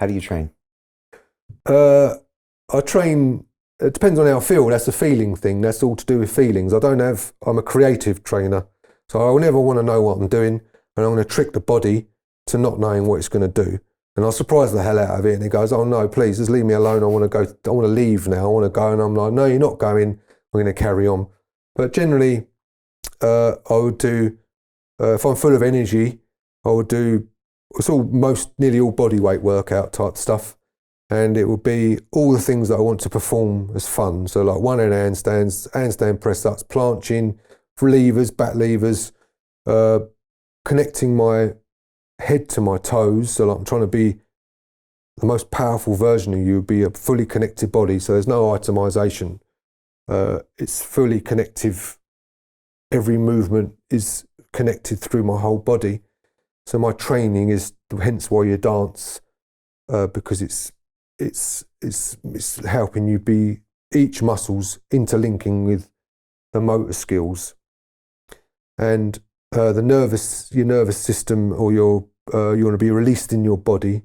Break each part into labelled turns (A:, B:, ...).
A: How do you train?
B: I train, it depends on how I feel. That's a feeling thing. That's all to do with feelings. I'm a creative trainer. So I'll never want to know what I'm doing, and I'm going to trick the body to not knowing what it's going to do. And I'll surprise the hell out of it. And it goes, oh no, please, just leave me alone. I want to go, I want to leave now. I want to go. And I'm like, no, you're not going. We're going to carry on. But generally, I would do, if I'm full of energy, I would do, it's nearly all body weight workout type stuff. And it would be all the things that I want to perform as fun. So like one-hand handstands, handstand press-ups, planching, levers, back levers, connecting my head to my toes. So like I'm trying to be the most powerful version of you, be a fully connected body. So there's no itemization. It's fully connective. Every movement is connected through my whole body. So my training is hence why you dance, because it's helping you be each muscle's interlinking with the motor skills, and your nervous system, or you want to be released in your body,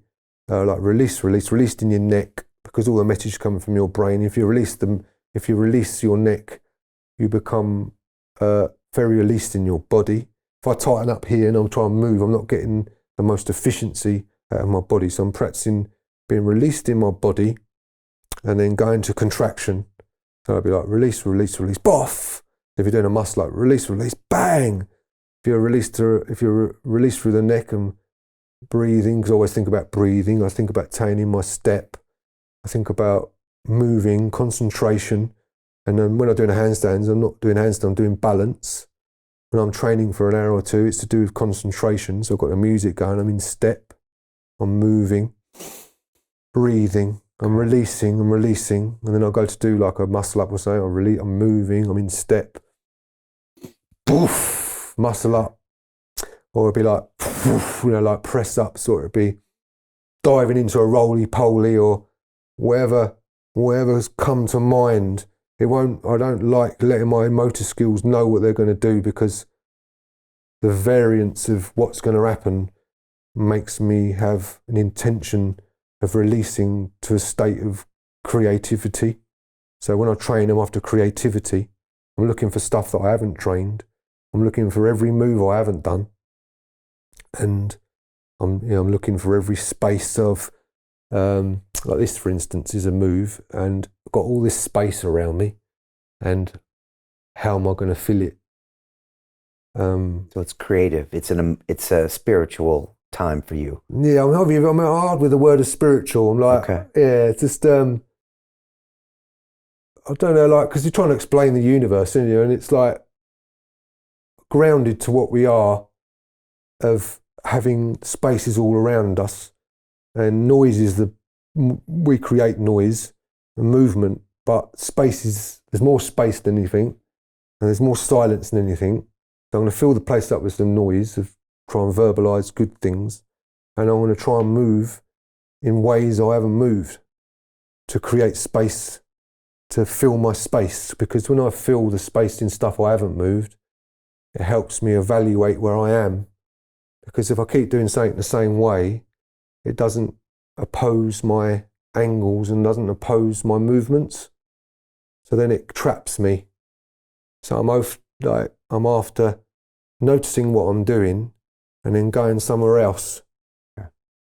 B: like released in your neck, because all the message coming from your brain. If you release your neck, you become very released in your body. If I tighten up here and I'm trying to move, I'm not getting the most efficiency out of my body. So I'm practicing being released in my body and then going to contraction. So I'll be like release, boff. If you're doing a muscle, like release, bang. If you're released through the neck and breathing, because I always think about breathing. I think about taking my step. I think about moving, concentration. And then when I'm doing handstands, I'm not doing handstands, I'm doing balance. When I'm training for an hour or two, it's to do with concentration. So I've got the music going, I'm in step, I'm moving, breathing, I'm releasing, and then I'll go to do like a muscle up or something. I'm moving, I'm in step, poof, muscle up, or it'd be like, poof, like press ups, or it'd be diving into a roly-poly or whatever's come to mind. I don't like letting my motor skills know what they're going to do, because the variance of what's going to happen makes me have an intention of releasing to a state of creativity. So when I train, I'm after creativity. I'm looking for stuff that I haven't trained. I'm looking for every move I haven't done. And I'm looking for every space of, like this, for instance, is a move, and I've got all this space around me, and how am I going to fill it?
A: So it's creative. It's a spiritual time for you.
B: Yeah, I'm hard with the word of spiritual. I'm like,
A: okay.
B: Yeah, it's just, I don't know, like, because you're trying to explain the universe, aren't you? And it's like grounded to what we are, of having spaces all around us, and noise is we create noise and movement, but there's more space than anything, and there's more silence than anything. So I'm going to fill the place up with some noise, try and verbalise good things, and I'm going to try and move in ways I haven't moved, to create space, to fill my space. Because when I fill the space in stuff I haven't moved, it helps me evaluate where I am. Because if I keep doing something the same way, it doesn't oppose my angles and doesn't oppose my movements. So then it traps me. So I'm after noticing what I'm doing and then going somewhere else,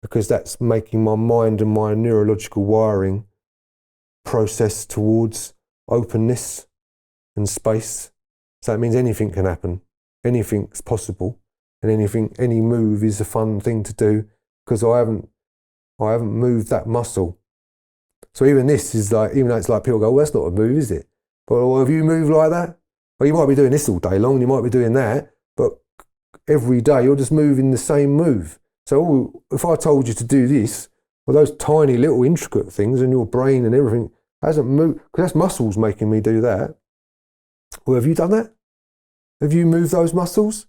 B: because that's making my mind and my neurological wiring process towards openness and space. So that means anything can happen, anything's possible, and any move is a fun thing to do, because I haven't moved that muscle. So even this is like, even though it's like people go, well, that's not a move, is it? But well, have you moved like that? Well, you might be doing this all day long, you might be doing that, but every day you're just moving the same move. So if I told you to do this, well, those tiny little intricate things in your brain and everything hasn't moved, because that's muscles making me do that. Well, have you done that? Have you moved those muscles?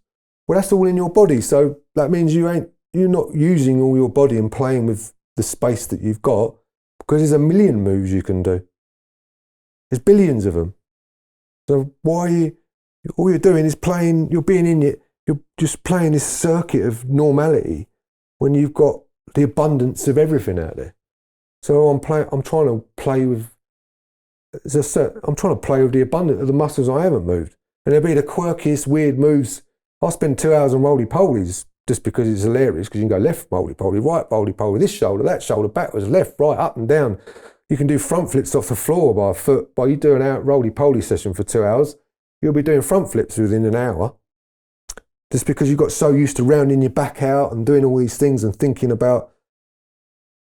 B: Well, that's all in your body. So that means you're not using all your body and playing with the space that you've got, because there's a million moves you can do. There's billions of them. So all you're doing is playing, you're just playing this circuit of normality, when you've got the abundance of everything out there. So I'm trying to play with the abundance of the muscles I haven't moved. And there'll be the quirkiest, weird moves. I spend 2 hours on roly-polies just because it's hilarious, because you can go left roly-poly, right roly-poly, this shoulder, that shoulder, backwards, left, right, up and down. You can do front flips off the floor by a foot. By you doing an roly-poly session for 2 hours, you'll be doing front flips within an hour. Just because you got so used to rounding your back out and doing all these things and thinking about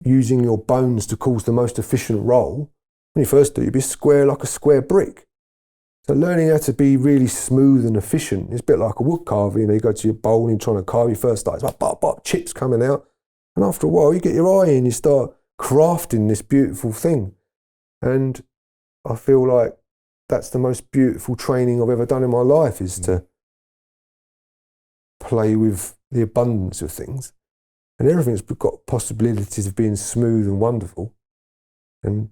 B: using your bones to cause the most efficient roll. When you first do, you'd be square like a square brick. So learning how to be really smooth and efficient is a bit like a wood carver. You know, you go to your bowl and you're trying to carve, you first start, it's like bop, bop, chips coming out. And after a while, you get your eye in, you start crafting this beautiful thing. And I feel like that's the most beautiful training I've ever done in my life, is to play with the abundance of things. And everything's got possibilities of being smooth and wonderful, and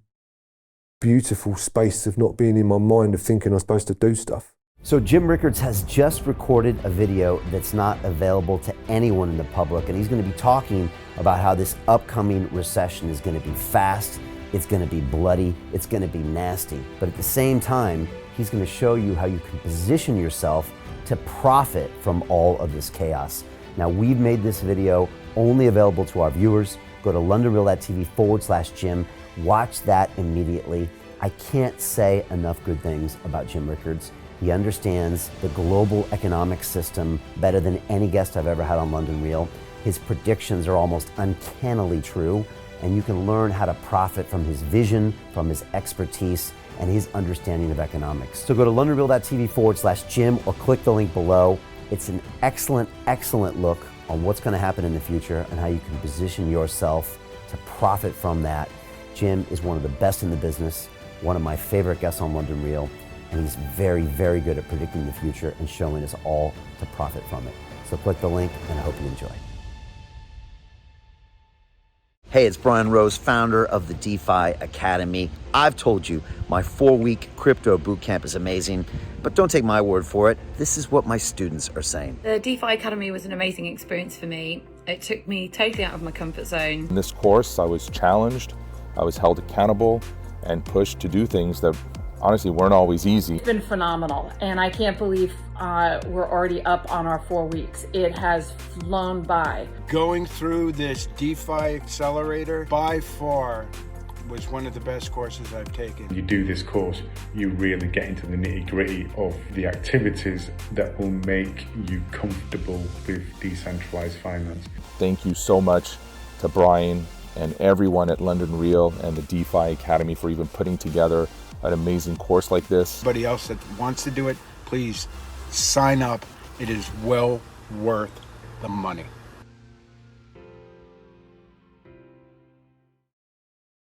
B: beautiful space of not being in my mind of thinking I'm supposed to do stuff.
A: So Jim Rickards has just recorded a video that's not available to anyone in the public, and he's going to be talking about how this upcoming recession is going to be fast, it's going to be bloody, it's going to be nasty. But at the same time, he's going to show you how you can position yourself to profit from all of this chaos. Now, we've made this video only available to our viewers. Go to londonreal.tv/Jim. Watch that immediately. I can't say enough good things about Jim Rickards. He understands the global economic system better than any guest I've ever had on London Real. His predictions are almost uncannily true, and you can learn how to profit from his vision, from his expertise, and his understanding of economics. So go to londonreal.tv/Jim or click the link below. It's an excellent, excellent look on what's going to happen in the future and how you can position yourself to profit from that. Jim is one of the best in the business, one of my favorite guests on London Real, and he's very, very good at predicting the future and showing us all to profit from it. So click the link, and I hope you enjoy. Hey, it's Brian Rose, founder of the DeFi Academy. I've told you my 4-week crypto bootcamp is amazing, but don't take my word for it. This is what my students are saying.
C: The DeFi Academy was an amazing experience for me. It took me totally out of my comfort zone.
D: In this course, I was challenged, I was held accountable, and pushed to do things that honestly weren't always easy.
E: It's been phenomenal, and I can't believe we're already up on our 4 weeks. It has flown by.
F: Going through this DeFi accelerator by far was one of the best courses I've taken.
G: You do this course, you really get into the nitty-gritty of the activities that will make you comfortable with decentralized finance.
D: Thank you so much to Brian and everyone at London Real and the DeFi Academy for even putting together an amazing course like this.
F: Anybody else that wants to do it, please sign up. It is well worth the money.